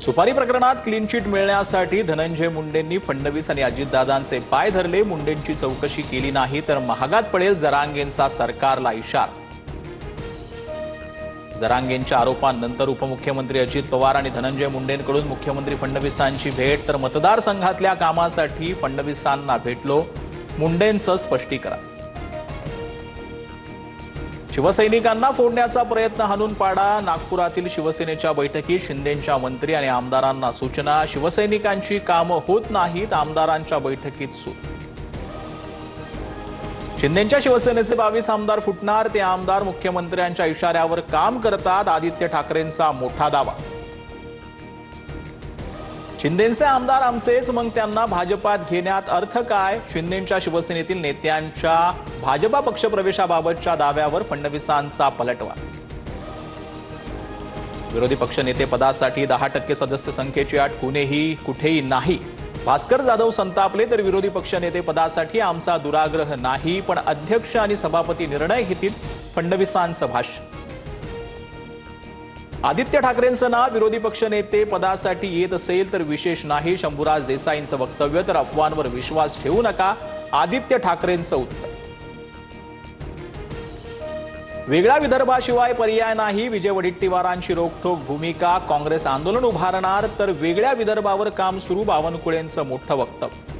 सुपारी प्रकरणात clean chit मिळण्यासाठी धनंजय मुंडेंनी फडणवीस आणि अजितदादांचे पाय धरले। मुंडेंची चौकशी केली नाही तर महागात पडेल जरांगेंचा सरकारला इशारा। जरांगेंच्या आरोपांनंतर उपमुख्यमंत्री अजित पवार आणि धनंजय मुंडेंकडून मुख्यमंत्री फडणवीसांची भेट, तर मतदारसंघातल्या कामासाठी फडणवीसांना भेटलो, मुंडेंचं स्पष्टीकरण। शिवसैनिकांना फोडण्याचा प्रयत्न हाणून पाडा। नागपुरातील शिवसेनेच्या बैठकीत शिंदेंच्या मंत्री आणि आमदारांना सूचना। शिवसैनिकांची कामं होत नाहीत, आमदारांच्या बैठकीत सूत। शिंदेंच्या शिवसेनेचे 22 आमदार फुटणार, ते आमदार मुख्यमंत्र्यांच्या इशाऱ्यावर काम करतात, आदित्य ठाकरेंचा मोठा दावा। शिंदेंचे आमदार आमचेच, मग त्यांना भाजपात घेण्यात अर्थ काय? शिंदेंच्या शिवसेनेतील नेत्यांच्या भाजपा पक्षप्रवेशाबाबतच्या दाव्यावर फडणवीसांचा पलटवार। विरोधी पक्षनेते पदासाठी 10% सदस्य संख्येची अट कुठेही नाही। भास्कर जाधव संतापले, तर विरोधी पक्षनेते पदासाठी आमचा दुराग्रह नाही, पण अध्यक्ष आणि सभापती निर्णय घेतील, फडणवीसांचं भाष्य। आदित्य ठाकरेंचं नाव विरोधी पक्षनेते पदासाठी येत असेल तर विशेष नाही, शंभूराज देसाईंचं वक्तव्य। तर अफवांवर विश्वास ठेवू नका, आदित्य ठाकरेंचं उत्तर। वेगळ्या विदर्भाशिवाय पर्याय नाही, विजय वडेट्टीवारांची रोखठोक भूमिका। काँग्रेस आंदोलन उभारणार, तर वेगळ्या विदर्भावर काम सुरू, बावनकुळेंचं मोठं वक्तव्य।